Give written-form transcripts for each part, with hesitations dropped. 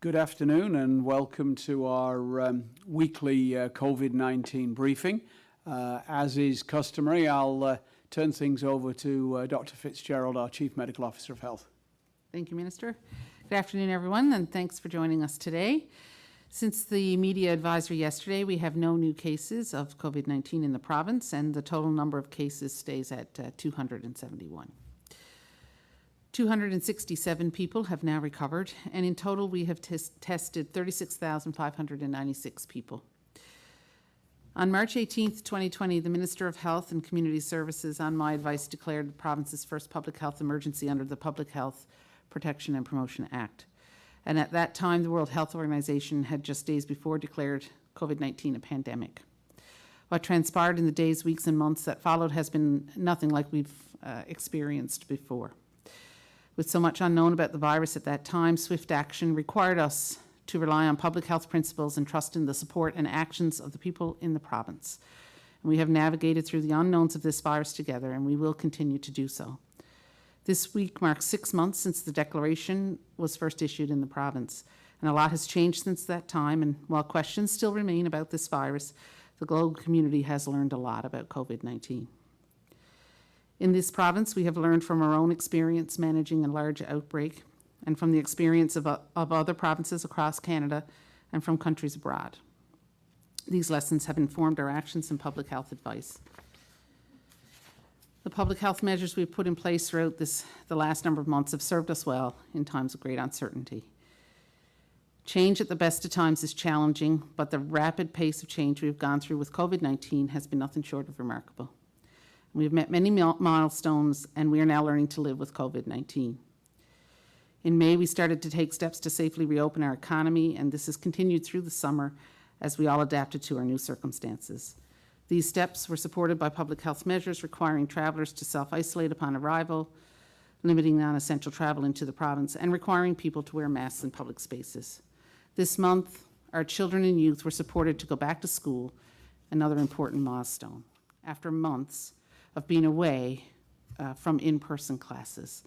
Good afternoon and welcome to our weekly COVID-19 briefing. As is customary, I'll turn things over to Dr. Fitzgerald, our Chief Medical Officer of Health. Thank you, Minister. Good afternoon, everyone, and thanks for joining us today. Since the media advisory yesterday, we have no new cases of COVID-19 in the province, and the total number of cases stays at 271. 267 people have now recovered, and in total we have tested 36,596 people. On March 18th, 2020, the Minister of Health and Community Services, on my advice, declared the province's first public health emergency under the Public Health Protection and Promotion Act. And at that time, the World Health Organization had just days before declared COVID-19 a pandemic. What transpired in the days, weeks, and months that followed has been nothing like we've experienced before. With so much unknown about the virus at that time, swift action required us to rely on public health principles and trust in the support and actions of the people in the province. And we have navigated through the unknowns of this virus together, and we will continue to do so. This week marks 6 months since the declaration was first issued in the province, and a lot has changed since that time, and while questions still remain about this virus, the global community has learned a lot about COVID-19. In this province, we have learned from our own experience managing a large outbreak and from the experience of other provinces across Canada and from countries abroad. These lessons have informed our actions and public health advice. The public health measures we've put in place throughout the last number of months have served us well in times of great uncertainty. Change at the best of times is challenging, but the rapid pace of change we've gone through with COVID-19 has been nothing short of remarkable. We've met many milestones, and we are now learning to live with COVID-19. In May, we started to take steps to safely reopen our economy, and this has continued through the summer as we all adapted to our new circumstances. These steps were supported by public health measures requiring travelers to self-isolate upon arrival, limiting non-essential travel into the province, and requiring people to wear masks in public spaces. This month, our children and youth were supported to go back to school, another important milestone, after months of being away from in-person classes.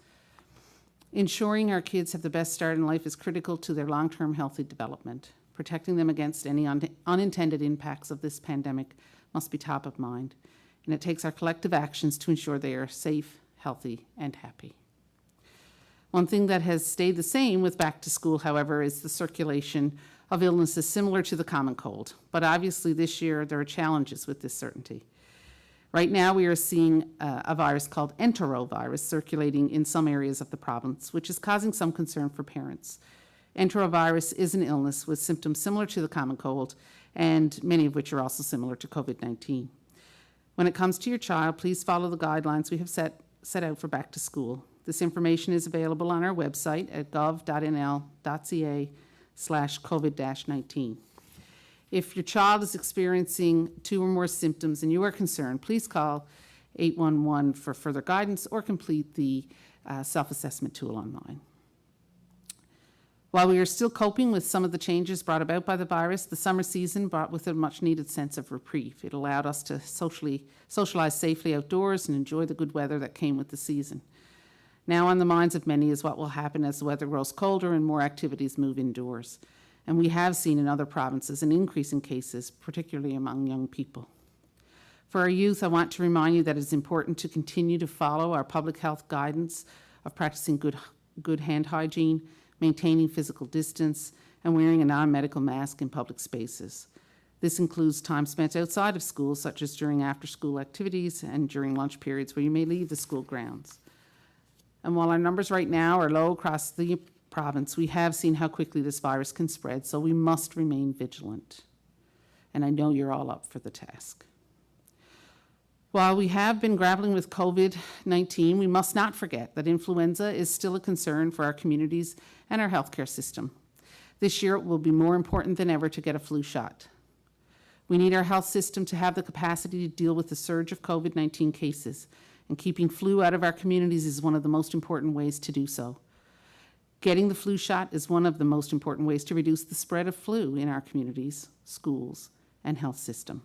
Ensuring our kids have the best start in life is critical to their long-term healthy development. Protecting them against any unintended impacts of this pandemic must be top of mind, and it takes our collective actions to ensure they are safe, healthy, and happy. One thing that has stayed the same with back to school, however, is the circulation of illnesses similar to the common cold. But obviously this year there are challenges with this certainty. Right now, we are seeing a virus called Enterovirus circulating in some areas of the province, which is causing some concern for parents. Enterovirus is an illness with symptoms similar to the common cold, and many of which are also similar to COVID-19. When it comes to your child, please follow the guidelines we have set out for back to school. This information is available on our website at gov.nl.ca/COVID-19. If your child is experiencing 2 or more symptoms and you are concerned, please call 811 for further guidance or complete the self-assessment tool online. While we are still coping with some of the changes brought about by the virus, the summer season brought with it a much-needed sense of reprieve. It allowed us to socialize safely outdoors and enjoy the good weather that came with the season. Now on the minds of many is what will happen as the weather grows colder and more activities move indoors. And we have seen in other provinces an increase in cases, particularly among young people. For our youth, I want to remind you that it is important to continue to follow our public health guidance of practicing good hand hygiene, maintaining physical distance, and wearing a non-medical mask in public spaces. This includes time spent outside of school, such as during after-school activities and during lunch periods where you may leave the school grounds. And while our numbers right now are low across the province, we have seen how quickly this virus can spread, so we must remain vigilant. And I know you're all up for the task. While we have been grappling with COVID-19, we must not forget that influenza is still a concern for our communities and our healthcare system. This year it will be more important than ever to get a flu shot. We need our health system to have the capacity to deal with the surge of COVID-19 cases, and keeping flu out of our communities is one of the most important ways to do so. Getting the flu shot is one of the most important ways to reduce the spread of flu in our communities, schools, and health system.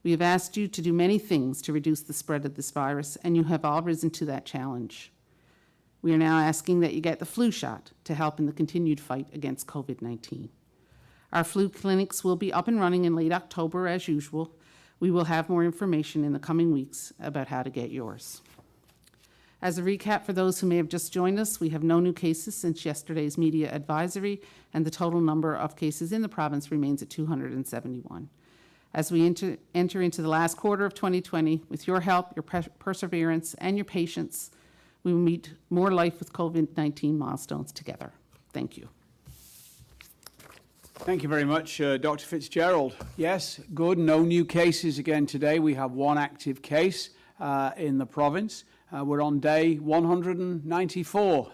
We have asked you to do many things to reduce the spread of this virus, and you have all risen to that challenge. We are now asking that you get the flu shot to help in the continued fight against COVID-19. Our flu clinics will be up and running in late October as usual. We will have more information in the coming weeks about how to get yours. As a recap for those who may have just joined us, we have no new cases since yesterday's media advisory, and the total number of cases in the province remains at 271. As we enter into the last quarter of 2020, with your help, your perseverance, and your patience, we will meet more Life with COVID-19 milestones together. Thank you. Thank you very much, Dr. Fitzgerald. Yes, good. No new cases again today. We have one active case in the province. We're on day 194.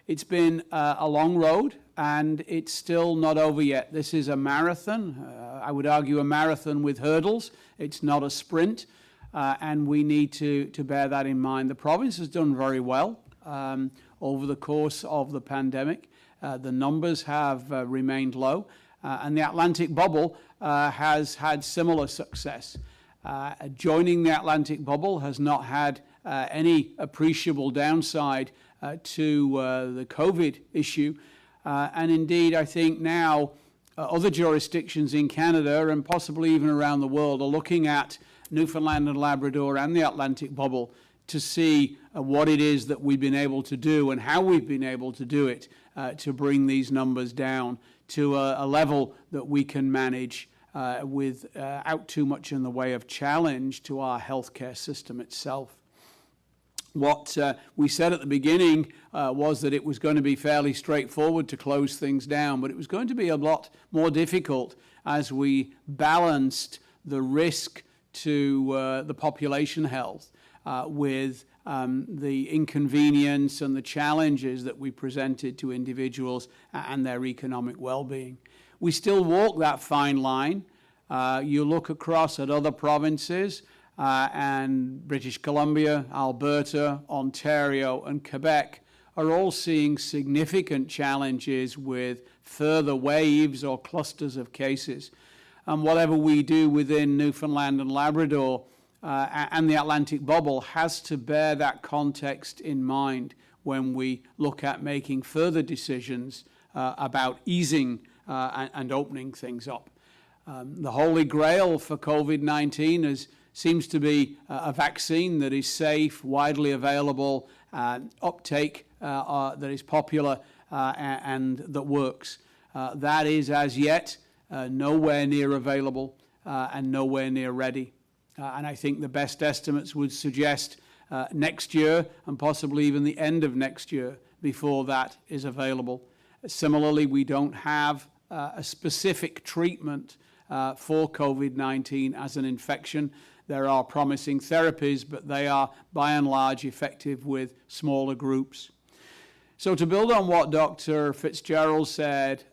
It's been a long road, and it's still not over yet. This is a marathon. I would argue a marathon with hurdles. It's not a sprint, and we need to bear that in mind. The province has done very well over the course of the pandemic. The numbers have remained low, and the Atlantic bubble has had similar success. Joining the Atlantic bubble has not had any appreciable downside to the COVID issue. And indeed, I think now other jurisdictions in Canada and possibly even around the world are looking at Newfoundland and Labrador and the Atlantic bubble to see what it is that we've been able to do and how we've been able to do it to bring these numbers down to a level that we can manage without too much in the way of challenge to our healthcare system itself. What we said at the beginning was that it was going to be fairly straightforward to close things down, but it was going to be a lot more difficult as we balanced the risk to the population health with the inconvenience and the challenges that we presented to individuals and their economic well-being. We still walk that fine line. You look across at other provinces, and British Columbia, Alberta, Ontario, and Quebec are all seeing significant challenges with further waves or clusters of cases. And whatever we do within Newfoundland and Labrador and the Atlantic bubble has to bear that context in mind when we look at making further decisions about easing and opening things up. The holy grail for COVID-19 seems to be a vaccine that is safe, widely available, uptake that is popular and that works. That is as yet nowhere near available and nowhere near ready. And I think the best estimates would suggest next year and possibly even the end of next year before that is available. Similarly, we don't have a specific treatment for COVID-19 as an infection. There are promising therapies, but they are by and large effective with smaller groups. So to build on what Dr. Fitzgerald said,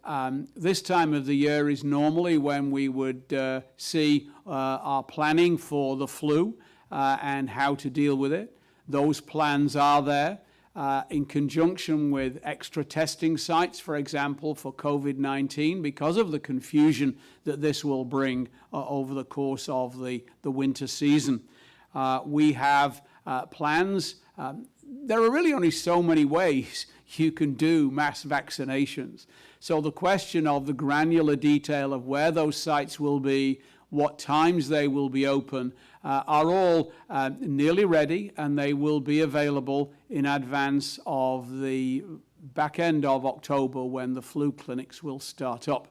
this time of the year is normally when we would see our planning for the flu and how to deal with it. Those plans are there. In conjunction with extra testing sites, for example, for COVID-19, because of the confusion that this will bring over the course of the winter season. We have plans. There are really only so many ways you can do mass vaccinations. So the question of the granular detail of where those sites will be, what times they will be open, are all nearly ready, and they will be available in advance of the back end of October when the flu clinics will start up.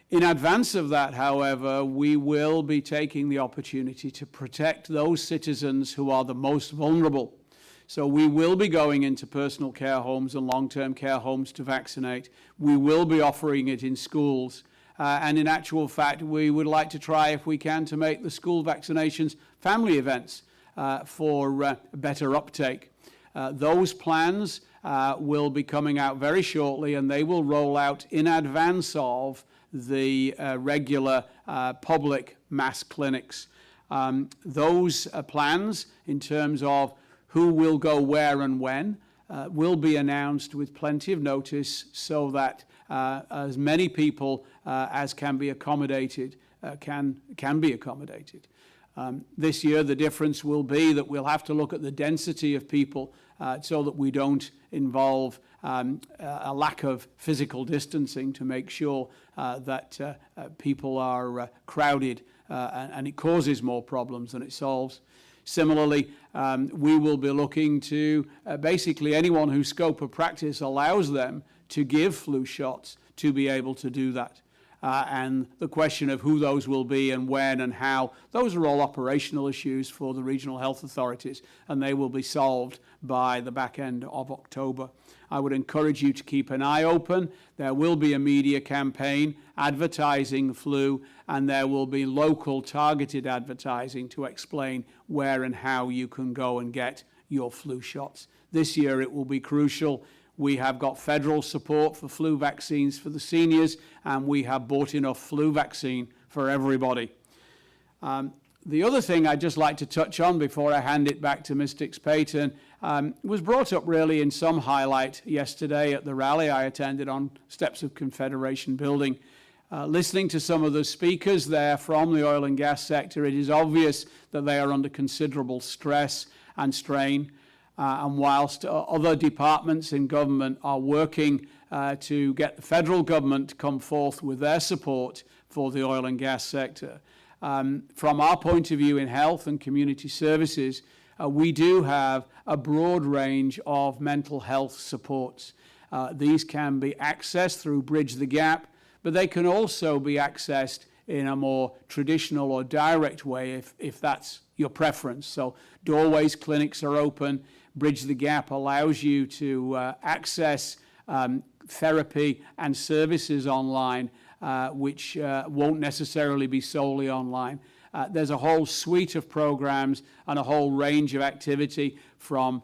In advance of that, however, we will be taking the opportunity to protect those citizens who are the most vulnerable. So we will be going into personal care homes and long-term care homes to vaccinate. We will be offering it in schools. And in actual fact, we would like to try, if we can, to make the school vaccinations family events for better uptake. Those plans will be coming out very shortly, and they will roll out in advance of the regular public mass clinics. Those plans, in terms of who will go where and when, will be announced with plenty of notice so that as many people as can be accommodated can be accommodated. This year, the difference will be that we'll have to look at the density of people so that we don't involve a lack of physical distancing to make sure that people are crowded and it causes more problems than it solves. Similarly, we will be looking to basically anyone whose scope of practice allows them to give flu shots to be able to do that. And the question of who those will be and when and how, those are all operational issues for the regional health authorities, and they will be solved by the back end of October. I would encourage you to keep an eye open. There will be a media campaign advertising flu, and there will be local targeted advertising to explain where and how you can go and get your flu shots. This year it will be crucial. We have got federal support for flu vaccines for the seniors, and we have bought enough flu vaccine for everybody. The other thing I'd just like to touch on before I hand it back to Ms. Dix-Payton was brought up really in some highlight yesterday at the rally I attended on steps of Confederation Building. Listening to some of the speakers there from the oil and gas sector, it is obvious that they are under considerable stress and strain. And whilst other departments in government are working to get the federal government to come forth with their support for the oil and gas sector, from our point of view in health and community services, we do have a broad range of mental health supports. These can be accessed through Bridge the Gap, but they can also be accessed in a more traditional or direct way if that's your preference. So Doorways clinics are open. Bridge the Gap allows you to access therapy and services online, which won't necessarily be solely online. There's a whole suite of programs and a whole range of activity from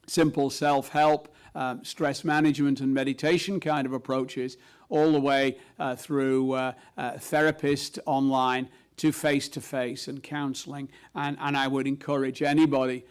simple self-help, stress management and meditation kind of approaches, all the way through therapist online to face-to-face and counseling. And I would encourage anybody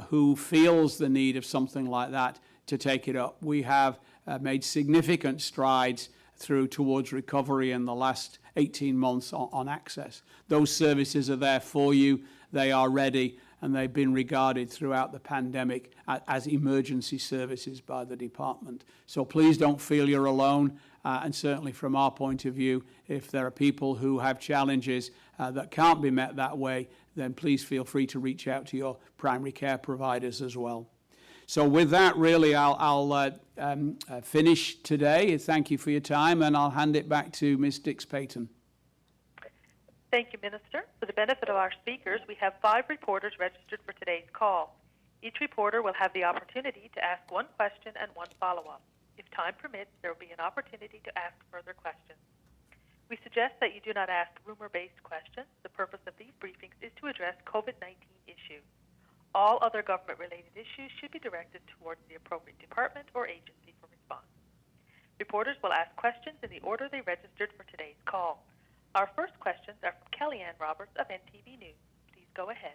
who feels the need of something like that to take it up. We have made significant strides towards recovery in the last 18 months on access. Those services are there for you, they are ready, and they've been regarded throughout the pandemic as emergency services by the department. So please don't feel you're alone, and certainly from our point of view, if there are people who have challenges that can't be met that way, then please feel free to reach out to your primary care providers as well. So with that, really, I'll finish today. Thank you for your time, and I'll hand it back to Ms. Dix-Payton. Thank you, Minister. For the benefit of our speakers, we have 5 reporters registered for today's call. Each reporter will have the opportunity to ask 1 question and 1 follow-up. If time permits, there will be an opportunity to ask further questions. We suggest that you do not ask rumor-based questions. The purpose of these briefings is to address COVID-19 issues. All other government-related issues should be directed towards the appropriate department or agency for response. Reporters will ask questions in the order they registered for today's call. Our first questions are from Kellyanne Roberts of NTV News. Please go ahead.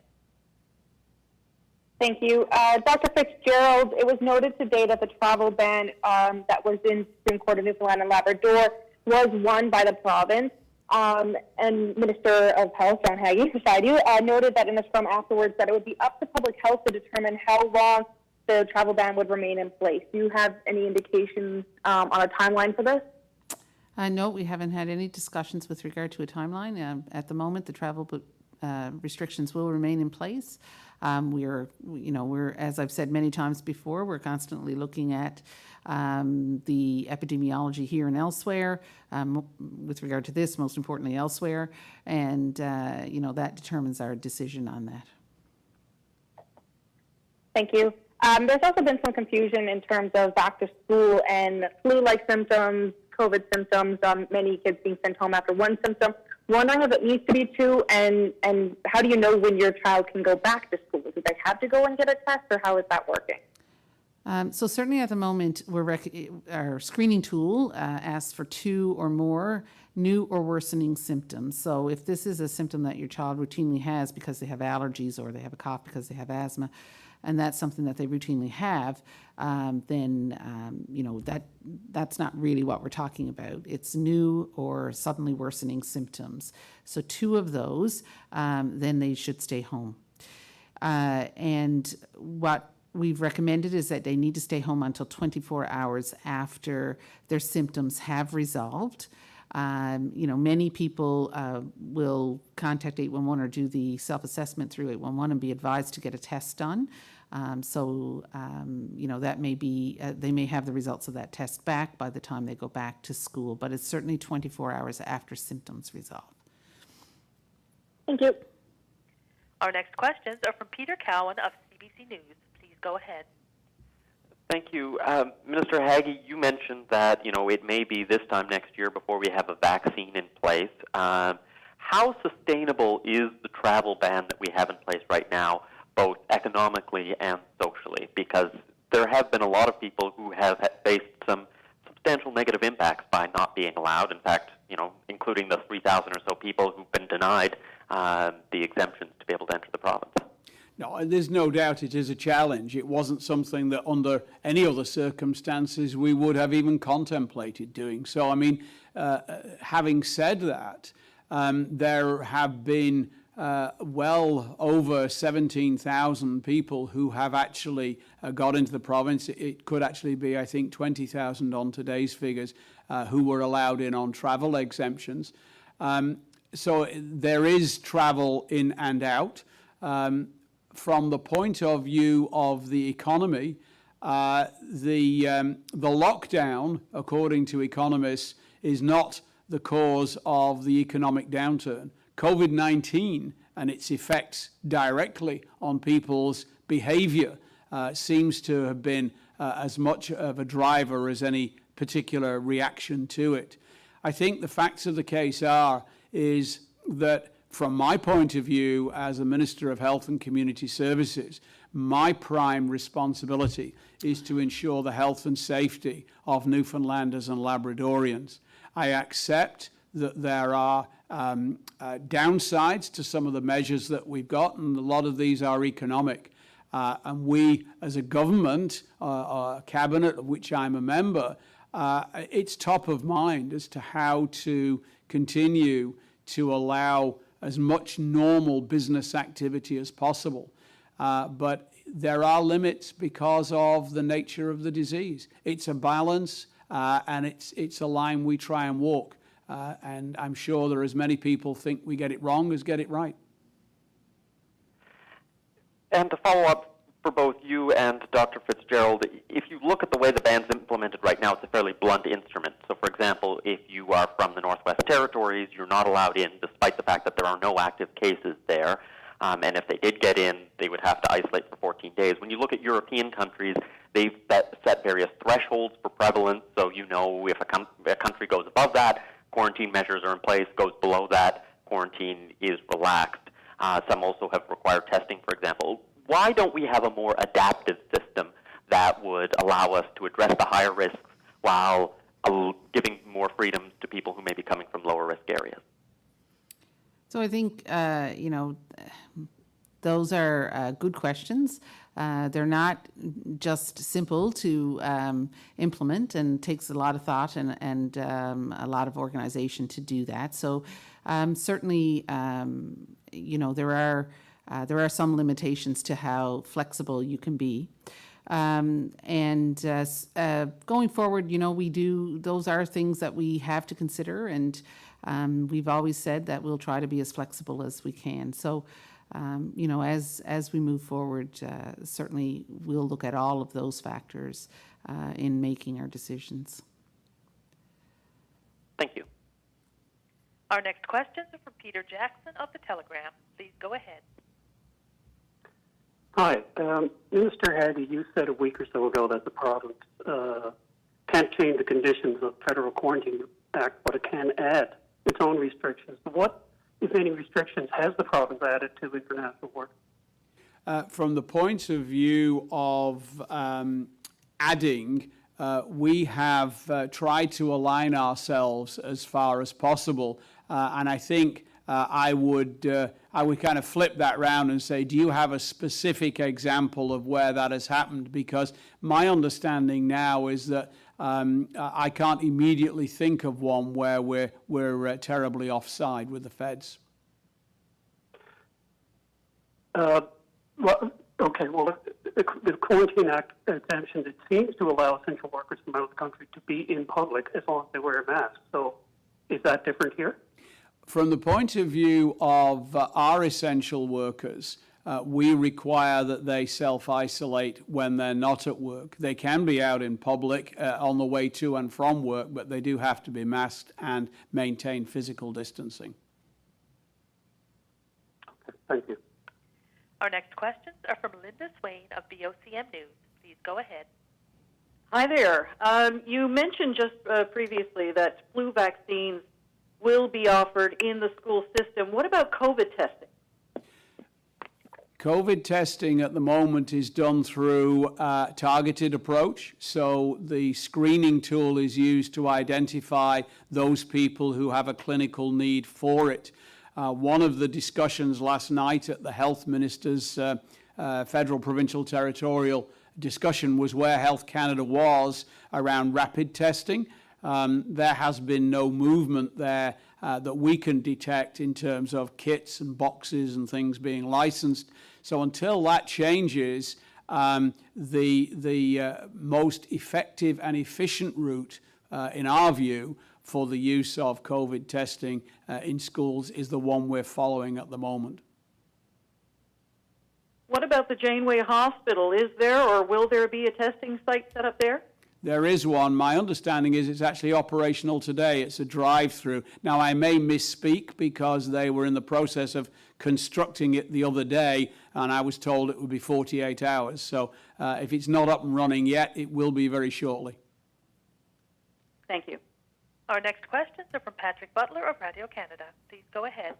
Thank you. Dr. Fitzgerald, it was noted today that the travel ban that was in Supreme Court of Newfoundland and Labrador was won by the province. And Minister of Health, John Haggie, beside you, noted that in the scrum afterwards that it would be up to public health to determine how long the travel ban would remain in place. Do you have any indications on a timeline for this? No, we haven't had any discussions with regard to a timeline. At the moment, the travel restrictions will remain in place. We're, as I've said many times before, we're constantly looking at the epidemiology here and elsewhere, with regard to this, most importantly elsewhere, and that determines our decision on that. Thank you. There's also been some confusion in terms of back to school and flu-like symptoms, COVID symptoms, many kids being sent home after one symptom. Wondering if it needs to be 2, and how do you know when your child can go back to school? Do they have to go and get a test, or how is that working? So certainly at the moment, our screening tool asks for 2 or more new or worsening symptoms. So if this is a symptom that your child routinely has because they have allergies or they have a cough because they have asthma, and that's something that they routinely have, then that's not really what we're talking about. It's new or suddenly worsening symptoms. So 2 of those, then they should stay home. And what we've recommended is that they need to stay home until 24 hours after their symptoms have resolved. Many people will contact 811 or do the self-assessment through 811 and be advised to get a test done. That may be, they may have the results of that test back by the time they go back to school, but it's certainly 24 hours after symptoms resolve. Thank you. Our next questions are from Peter Cowan of CBC News. Please go ahead. Thank you. Minister Haggie, you mentioned that, it may be this time next year before we have a vaccine in place. How sustainable is the travel ban that we have in place right now, both economically and socially? Because there have been a lot of people who have faced some substantial negative impacts by not being allowed. In fact, including the 3,000 or so people who've been denied the exemptions to be able to enter the province. No, and there's no doubt it is a challenge. It wasn't something that under any other circumstances we would have even contemplated doing. So, having said that, there have been well over 17,000 people who have actually got into the province. It could actually be, I think, 20,000 on today's figures who were allowed in on travel exemptions. So there is travel in and out. From the point of view of the economy, the lockdown, according to economists, is not the cause of the economic downturn. COVID-19 and its effects directly on people's behavior seems to have been as much of a driver as any particular reaction to it. I think the facts of the case is that from my point of view as a Minister of Health and Community Services, my prime responsibility is to ensure the health and safety of Newfoundlanders and Labradorians. I accept that there are downsides to some of the measures that we've got, and a lot of these are economic. And we, as a government, a cabinet of which I'm a member, it's top of mind as to how to continue to allow as much normal business activity as possible. But there are limits because of the nature of the disease. It's a balance, and it's a line we try and walk. And I'm sure there are as many people think we get it wrong as get it right. And to follow up for both you and Dr. Fitzgerald, if you look at the way the ban's implemented right now, it's a fairly blunt instrument. So, for example, if you are from the Northwest Territories, you're not allowed in, despite the fact that there are no active cases there. And if they did get in, they would have to isolate for 14 days. When you look at European countries, they've set various thresholds for prevalence. So if a country goes above that, quarantine measures are in place. Goes below that, quarantine is relaxed. Some also have required testing, for example. Why don't we have a more adaptive system that would allow us to address the higher risks while giving more freedoms to people who may be coming from lower risk areas? So I think, those are good questions. They're not just simple to implement, and takes a lot of thought and a lot of organization to do that. So certainly, there are some limitations to how flexible you can be. Going forward, those are things that we have to consider, and we've always said that we'll try to be as flexible as we can. So, as we move forward, certainly we'll look at all of those factors in making our decisions. Thank you. Our next questions are from Peter Jackson of The Telegram. Please go ahead. Hi. Minister Haggie, you said a week or so ago that the province can't change the conditions of the Federal Quarantine Act, but it can add its own restrictions. What, if any, restrictions has the province added to international work? From the point of view of adding, we have tried to align ourselves as far as possible. And I think I would kind of flip that round and say, do you have a specific example of where that has happened? Because my understanding now is that I can't immediately think of one where we're terribly offside with the feds. The Quarantine Act exemptions, it seems to allow essential workers from out of the country to be in public as long as they wear a mask. So is that different here? From the point of view of our essential workers, we require that they self-isolate when they're not at work. They can be out in public on the way to and from work, but they do have to be masked and maintain physical distancing. Okay, thank you. Our next questions are from Linda Swain of BOCM News. Please go ahead. Hi there. You mentioned just previously that flu vaccines will be offered in the school system. What about COVID testing? COVID testing at the moment is done through a targeted approach. So the screening tool is used to identify those people who have a clinical need for it. One of the discussions last night at the Health Minister's federal, provincial, territorial discussion was where Health Canada was around rapid testing. There has been no movement there that we can detect in terms of kits and boxes and things being licensed. So until that changes, the most effective and efficient route, in our view, for the use of COVID testing in schools is the one we're following at the moment. What about the Janeway Hospital? Is there or will there be a testing site set up there? There is one. My understanding is it's actually operational today. It's a drive-through. Now, I may misspeak because they were in the process of constructing it the other day, and I was told it would be 48 hours. So if it's not up and running yet, it will be very shortly. Thank you. Our next questions are from Patrick Butler of Radio Canada. Please go ahead.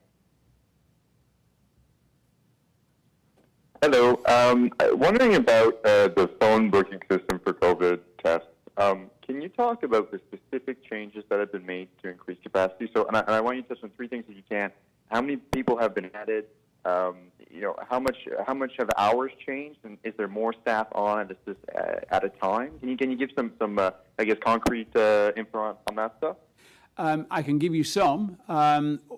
Hello. Wondering about the phone booking system for COVID tests. Can you talk about the specific changes that have been made to increase capacity? So, and I want you to touch on three things if you can. How many people have been added? How much have hours changed, and is there more staff on at a time? Can you give some concrete info on that stuff? I can give you some.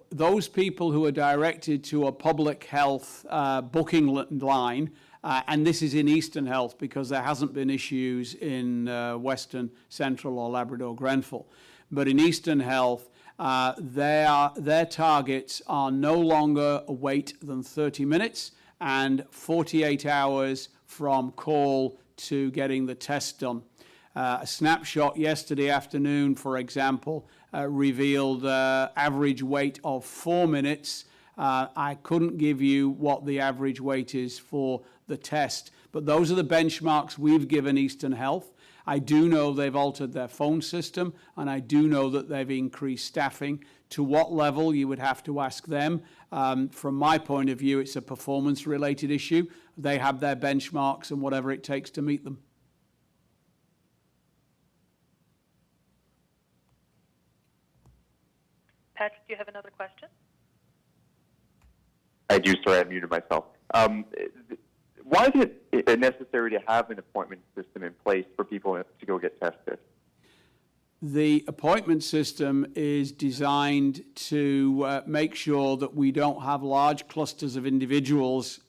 Those people who are directed to a public health booking line, and this is in Eastern Health because there hasn't been issues in Western, Central or Labrador Grenfell. But in Eastern Health, their targets are no longer a wait than 30 minutes and 48 hours from call to getting the test done. A snapshot yesterday afternoon, for example, revealed average wait of 4 minutes. I couldn't give you what the average wait is for the test, but those are the benchmarks we've given Eastern Health. I do know they've altered their phone system, and I do know that they've increased staffing. To what level, you would have to ask them. From my point of view, it's a performance-related issue. They have their benchmarks and whatever it takes to meet them. Patrick, do you have another question? I do. Sorry, I muted myself. Why is it necessary to have an appointment system in place for people to go get tested? The appointment system is designed to make sure that we don't have large clusters of individuals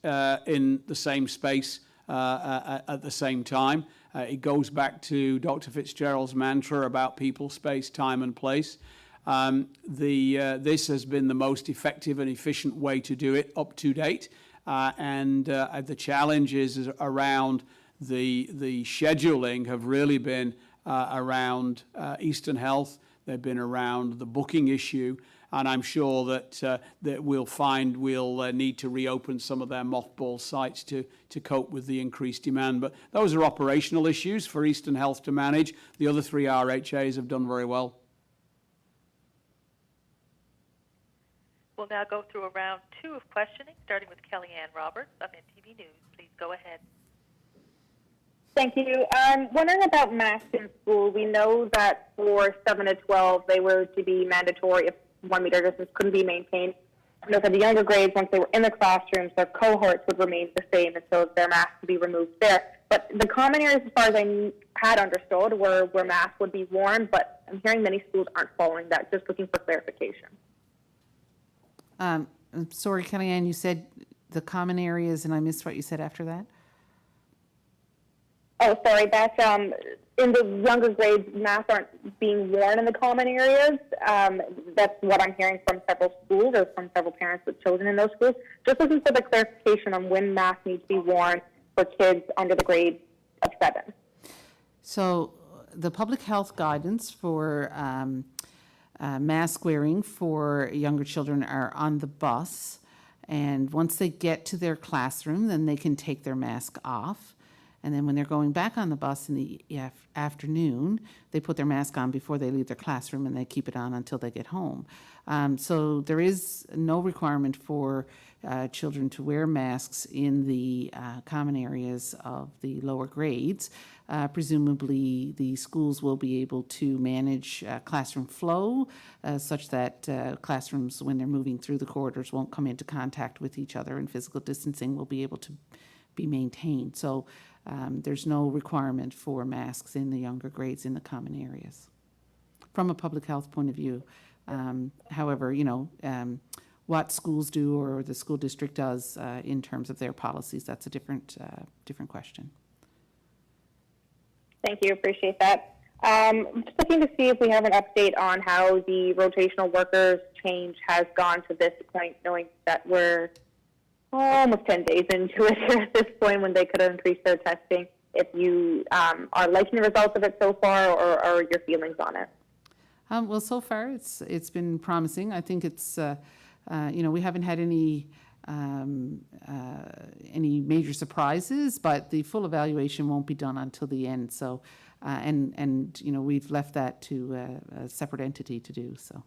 in the same space at the same time. It goes back to Dr. Fitzgerald's mantra about people, space, time and place. This has been the most effective and efficient way to do it up to date. And the challenges around the scheduling have really been around Eastern Health. They've been around the booking issue. And I'm sure that we'll need to reopen some of their mothball sites to cope with the increased demand. But those are operational issues for Eastern Health to manage. The other three RHAs have done very well. We'll now go through a round two of questioning, starting with Kellyanne Roberts of NTV News. Please go ahead. Thank you. I'm wondering about masks in school. We know that for 7 to 12, they were to be mandatory if 1 meter distance couldn't be maintained. You know, for the younger grades, once they were in the classrooms, their cohorts would remain the same, and so their masks would be removed there. But the common areas, as far as I had understood, were where masks would be worn, but I'm hearing many schools aren't following that. Just looking for clarification. I'm sorry, Kellyanne, you said the common areas, and I missed what you said after that. Oh, sorry, that's in the younger grades, masks aren't being worn in the common areas. That's what I'm hearing from several schools or from several parents with children in those schools. Just looking for the clarification on when masks need to be worn for kids under the grade of 7. So the public health guidance for mask wearing for younger children are on the bus, and once they get to their classroom, then they can take their mask off. And then when they're going back on the bus in the afternoon, they put their mask on before they leave their classroom, and they keep it on until they get home. So there is no requirement for children to wear masks in the common areas of the lower grades. Presumably, the schools will be able to manage classroom flow such that classrooms, when they're moving through the corridors, won't come into contact with each other, and physical distancing will be able to be maintained. So there's no requirement for masks in the younger grades in the common areas from a public health point of view. However, you know, what schools do or the school district does in terms of their policies, that's a different question. Thank you. Appreciate that. Just looking to see if we have an update on how the rotational workers change has gone to this point, knowing that we're almost 10 days into it here at this point when they could have increased their testing. If you are liking the results of it so far, or your feelings on it? Well, so far it's been promising. I think it's you know, we haven't had any major surprises, but the full evaluation won't be done until the end. So and you know, we've left that to a separate entity to do so.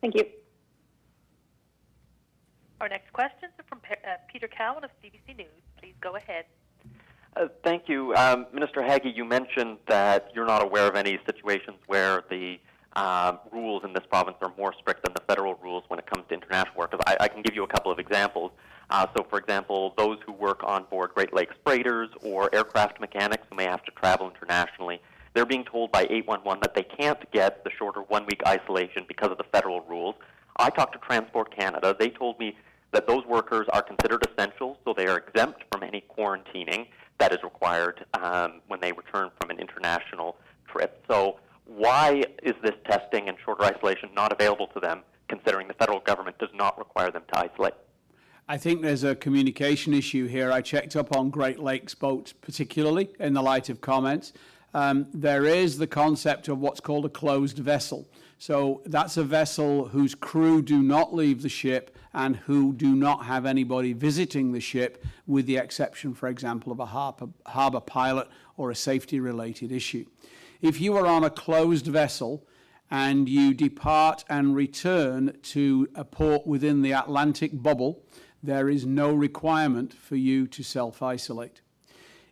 Thank you. Our next questions are from Peter Cowan of CBC News. Please go ahead. Thank you. Minister Haggie, you mentioned that you're not aware of any situations where the rules in this province are more strict than the federal rules when it comes to international workers. I can give you a couple of examples. So, for example, those who work on board Great Lakes freighters or aircraft mechanics who may have to travel internationally, they're being told by 811 that they can't get the shorter one-week isolation because of the federal rules. I talked to Transport Canada. They told me that those workers are considered essential, so they are exempt from any quarantining that is required when they return from an international trip. So why is this testing and shorter isolation not available to them, considering the federal government does not require them to isolate? I think there's a communication issue here. I checked up on Great Lakes boats, particularly in the light of comments. There is the concept of what's called a closed vessel. So that's a vessel whose crew do not leave the ship and who do not have anybody visiting the ship, with the exception, for example, of a harbour pilot or a safety-related issue. If you are on a closed vessel and you depart and return to a port within the Atlantic bubble, there is no requirement for you to self-isolate.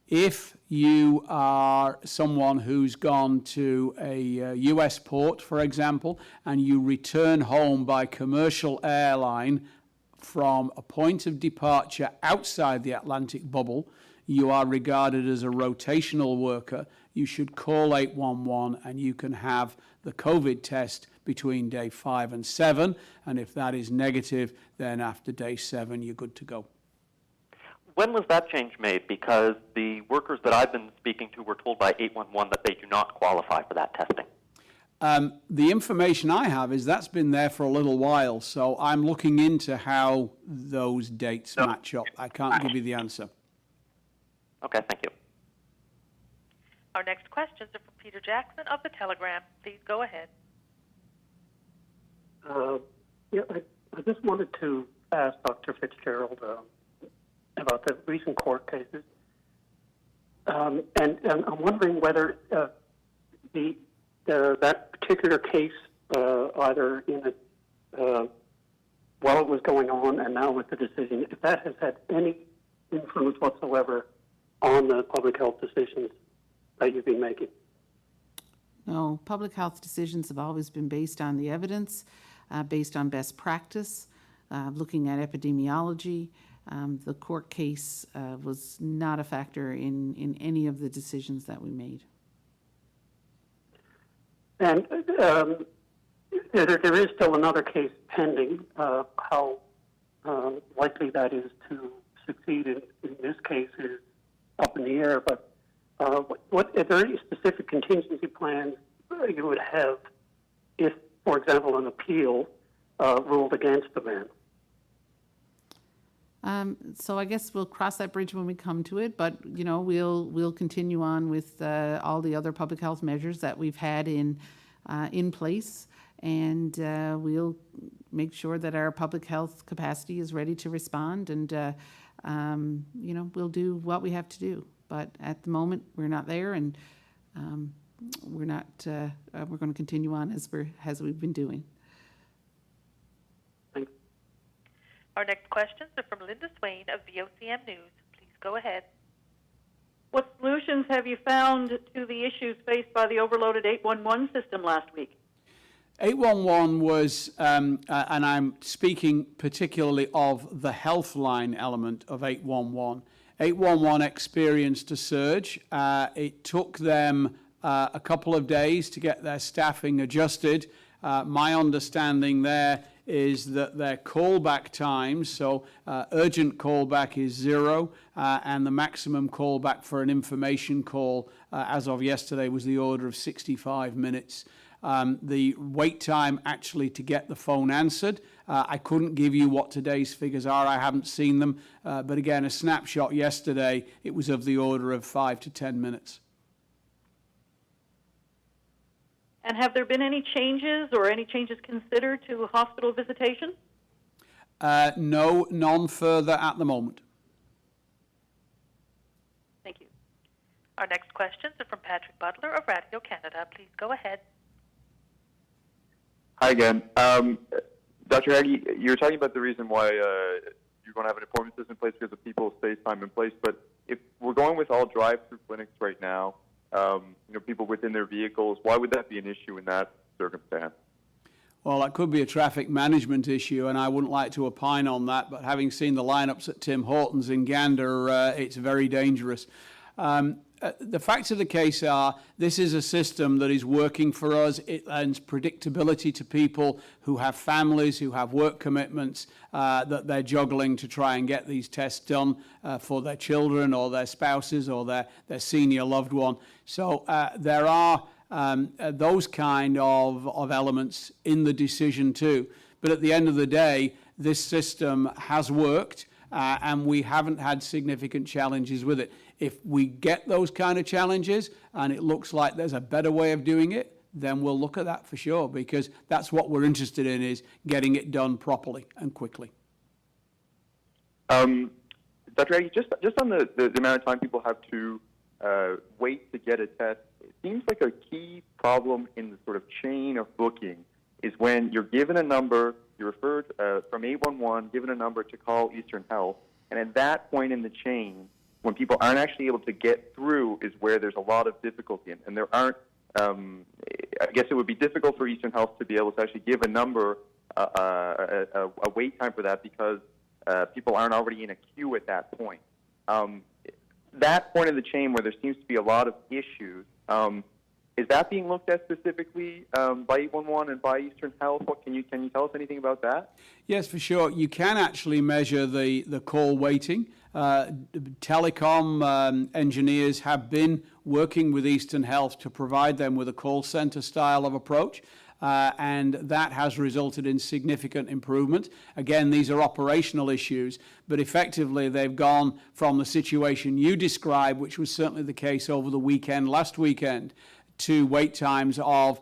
If you are someone who's gone to a US port, for example, and you return home by commercial airline from a point of departure outside the Atlantic bubble, you are regarded as a rotational worker. You should call 811 and you can have the COVID test between day 5 and 7. And if that is negative, then after day 7, you're good to go. When was that change made? Because the workers that I've been speaking to were told by 811 that they do not qualify for that testing. The information I have is that's been there for a little while, so I'm looking into how those dates match up. I can't give you the answer. Okay, thank you. Our next questions are from Peter Jackson of The Telegram. Please go ahead. I just wanted to ask Dr. Fitzgerald about the recent court cases. And I'm wondering whether that particular case, either in while it was going on and now with the decision, if that has had any influence whatsoever on the public health decisions that you've been making. No, public health decisions have always been based on the evidence. based on best practice, looking at epidemiology. The court case was not a factor in any of the decisions that we made. And there is still another case pending. How likely that is to succeed in this case is up in the air. But are there any specific contingency plans you would have if, for example, an appeal ruled against the ban? So I guess we'll cross that bridge when we come to it, but we'll continue on with all the other public health measures that we've had in place, and we'll make sure that our public health capacity is ready to respond, and we'll do what we have to do. But at the moment, we're not there, and we're not. We're going to continue on as we've been doing. Our next questions are from Linda Swain of VOCM News. Please go ahead. What solutions have you found to the issues faced by the overloaded 811 system last week? 811 was, and I'm speaking particularly of the health line element of 811. 811 experienced a surge. It took them a couple of days to get their staffing adjusted. My understanding there is that their callback times, so urgent callback is 0, and the maximum callback for an information call as of yesterday was the order of 65 minutes. The wait time actually to get the phone answered, I couldn't give you what today's figures are, I haven't seen them, but again, a snapshot yesterday, it was of the order of 5 to 10 minutes. And have there been any changes or any changes considered to hospital visitation? No, none further at the moment. Thank you. Our next questions are from Patrick Butler of Radio Canada. Please go ahead. Hi again. Dr. Haggie, you were talking about the reason why you're going to have an appointment system in place because of people's space time in place, but if we're going with all drive-through clinics right now, people within their vehicles, why would that be an issue in that circumstance? Well, that could be a traffic management issue, and I wouldn't like to opine on that, but having seen the lineups at Tim Hortons in Gander, it's very dangerous. The facts of the case are this is a system that is working for us. It lends predictability to people who have families, who have work commitments, that they're juggling to try and get these tests done for their children or their spouses or their senior loved one. So there are those kind of elements in the decision too. But at the end of the day, this system has worked and we haven't had significant challenges with it. If we get those kind of challenges and it looks like there's a better way of doing it, then we'll look at that for sure, because that's what we're interested in, is getting it done properly and quickly. Dr. Haggie, just on the amount of time people have to wait to get a test, it seems like a key problem in the sort of chain of booking is when you're given a number, you're referred from 811, given a number to call Eastern Health, and at that point in the chain, when people aren't actually able to get through is where there's a lot of difficulty. And there aren't, I guess it would be difficult for Eastern Health to be able to actually give a number, a wait time for that, because people aren't already in a queue at that point. That point in the chain where there seems to be a lot of issues, is that being looked at specifically by 811 and by Eastern Health? Can you tell us anything about that? Yes, for sure. You can actually measure the call waiting. Telecom engineers have been working with Eastern Health to provide them with a call center style of approach. And that has resulted in significant improvement. Again, these are operational issues, but effectively they've gone from the situation you described, which was certainly the case over the weekend, last weekend, to wait times of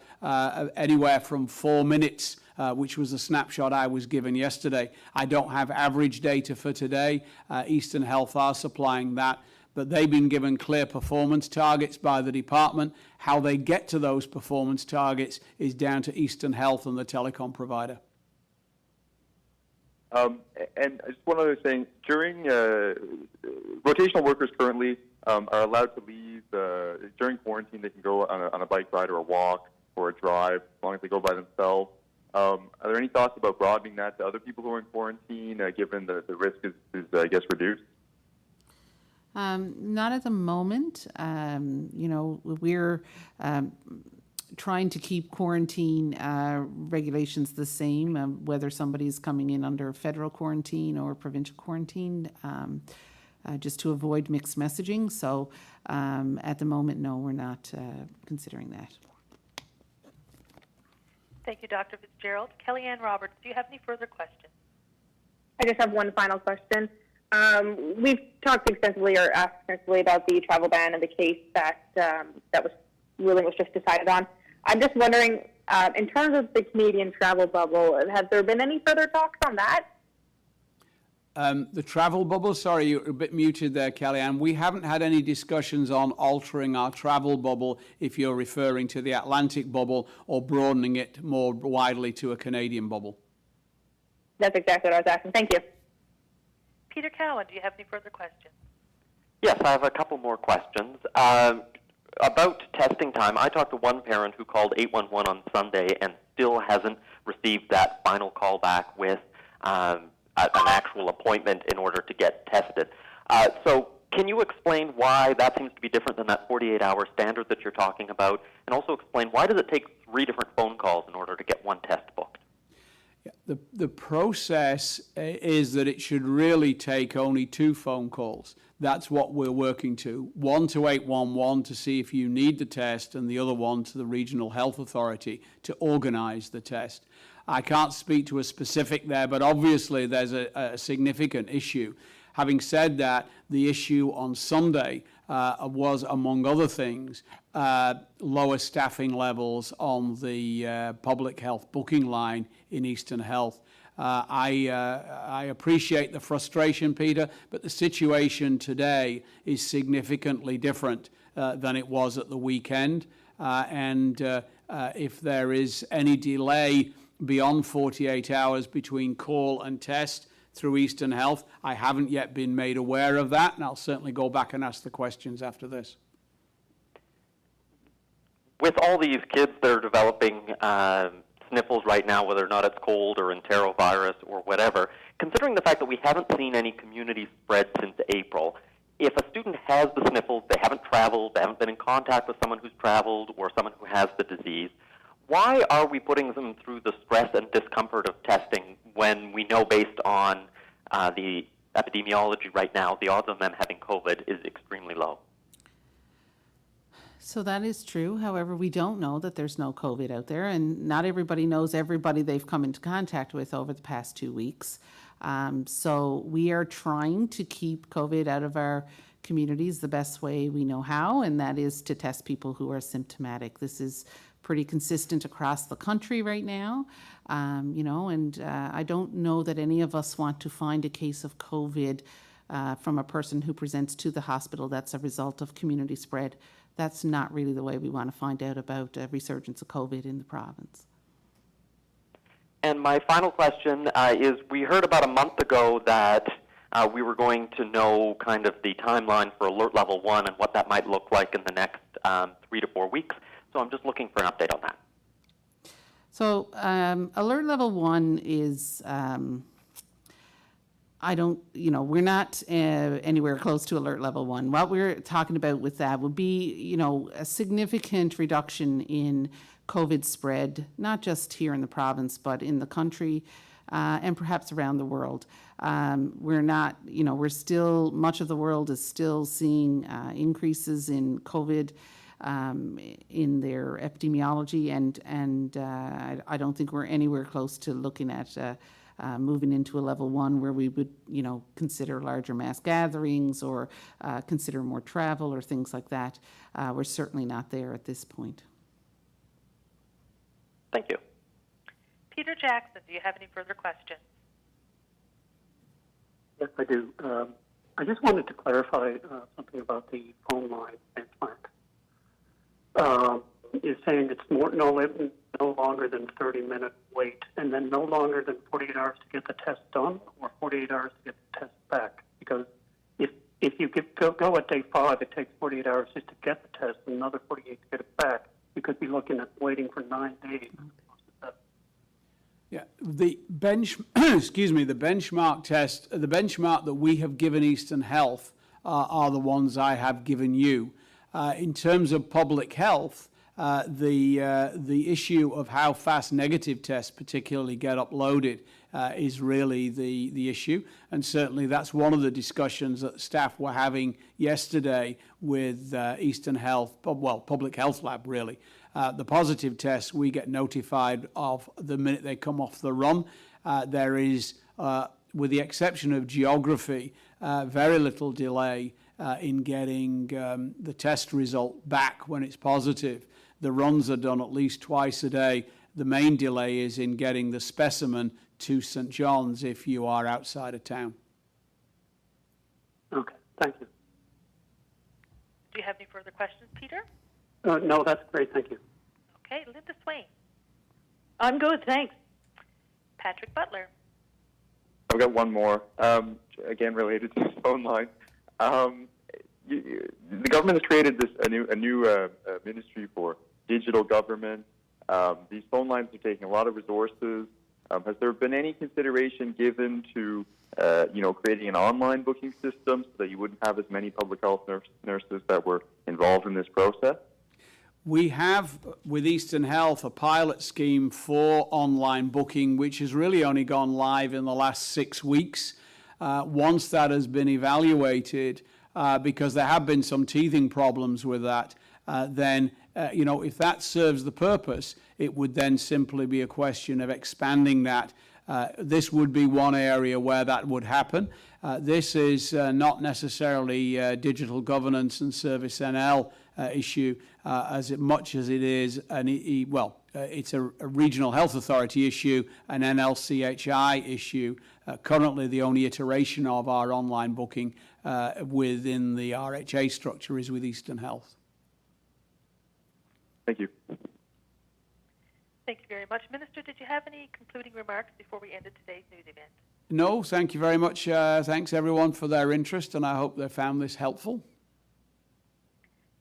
anywhere from 4 minutes, which was the snapshot I was given yesterday. I don't have average data for today. Eastern Health are supplying that, but they've been given clear performance targets by the department. How they get to those performance targets is down to Eastern Health and the telecom provider. And just one other thing, during rotational workers currently are allowed to leave during quarantine. They can go on a bike ride or a walk or a drive as long as they go by themselves. Are there any thoughts about broadening that to other people who are in quarantine, given the risk is I guess, reduced? Not at the moment. We're trying to keep quarantine regulations the same, whether somebody's coming in under federal quarantine or provincial quarantine, just to avoid mixed messaging. So at the moment, no, we're not considering that. Thank you, Dr. Fitzgerald. Kellyanne Roberts, do you have any further questions? I just have one final question. We've talked extensively or asked extensively about the travel ban and the case that ruling was just decided on. I'm just wondering, in terms of the Canadian travel bubble, have there been any further talks on that? The travel bubble, sorry, you're a bit muted there, Kellyanne. We haven't had any discussions on altering our travel bubble, if you're referring to the Atlantic bubble, or broadening it more widely to a Canadian bubble. That's exactly what I was asking. Thank you. Peter Cowan, do you have any further questions? Yes, I have a couple more questions. About testing time, I talked to one parent who called 811 on Sunday and still hasn't received that final call back with an actual appointment in order to get tested. So can you explain why that seems to be different than that 48-hour standard that you're talking about? And also explain, why does it take 3 different phone calls in order to get one test booked? The process is that it should really take only 2 phone calls. That's what we're working to. One to 811 to see if you need the test, and the other one to the regional health authority to organize the test. I can't speak to a specific there, but obviously there's a significant issue. Having said that, the issue on Sunday was, among other things, lower staffing levels on the public health booking line in Eastern Health. I appreciate the frustration, Peter, but the situation today is significantly different than it was at the weekend. If there is any delay beyond 48 hours between call and test through Eastern Health, I haven't yet been made aware of that, and I'll certainly go back and ask the questions after this. With all these kids that are developing sniffles right now, whether or not it's cold or Enterovirus or whatever, considering the fact that we haven't seen any community spread since April, if a student has the sniffles, they haven't traveled, they haven't been in contact with someone who's traveled or someone who has the disease, why are we putting them through the stress and discomfort of testing when we know, based on the epidemiology right now, the odds of them having COVID is extremely low? So that is true. However, we don't know that there's no COVID out there, and not everybody knows everybody they've come into contact with over the past 2 weeks. So we are trying to keep COVID out of our communities the best way we know how, and that is to test people who are symptomatic. This is pretty consistent across the country right now, I don't know that any of us want to find a case of COVID from a person who presents to the hospital that's a result of community spread. That's not really the way we want to find out about a resurgence of COVID in the province. And my final question is, we heard about a month ago that we were going to know kind of the timeline for alert level 1 and what that might look like in the next 3 to 4 weeks. So I'm just looking for an update on that. So alert level 1 is, we're not anywhere close to alert level 1. What we're talking about with that would be, a significant reduction in COVID spread, not just here in the province, but in the country and perhaps around the world. We're not, much of the world is still seeing increases in COVID in their epidemiology, and I don't think we're anywhere close to looking at moving into a level 1 where we would, consider larger mass gatherings or consider more travel or things like that. We're certainly not there at this point. Thank you. Peter Jackson, do you have any further questions? Yes, I do. I just wanted to clarify something about the phone line transplant. Is saying it's no longer than 30-minute wait, and then no longer than 48 hours to get the test done, or 48 hours to get the test back. Because if you go at day 5, it takes 48 hours just to get the test, and another 48 to get it back. You could be looking at waiting for 9 days. Yeah, the the benchmark test, the benchmark that we have given Eastern Health are the ones I have given you. In terms of public health, the issue of how fast negative tests particularly get uploaded is really the issue. And certainly that's one of the discussions that staff were having yesterday with Eastern Health, Public Health Lab really. The positive tests we get notified of the minute they come off the run. There is, with the exception of geography, very little delay in getting the test result back when it's positive. The runs are done at least twice a day. The main delay is in getting the specimen to St. John's if you are outside of town. Okay, thank you. Do you have any further questions, Peter? No, that's great, thank you. Okay, Linda Swain. I'm good, thanks. Patrick Butler. I've got one more, again related to the phone line. The government has created a new ministry for digital government. These phone lines are taking a lot of resources. Has there been any consideration given to, creating an online booking system so that you wouldn't have as many public health nurses that were involved in this process? We have, with Eastern Health, a pilot scheme for online booking, which has really only gone live in the last 6 weeks. Once that has been evaluated, because there have been some teething problems with that, then, if that serves the purpose, it would then simply be a question of expanding that. This would be one area where that would happen. This is not necessarily digital governance and Service NL issue as much as it is it's a regional health authority issue, an NLCHI issue. Currently, the only iteration of our online booking within the RHA structure is with Eastern Health. Thank you. Thank you very much. Minister, did you have any concluding remarks before we ended today's news event? No, thank you very much. Thanks everyone for their interest, and I hope they found this helpful.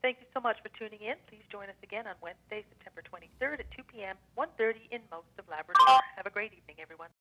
Thank you so much for tuning in. Please join us again on Wednesday, September 23rd at 2 p.m., 1:30 in most of Labrador. Have a great evening, everyone.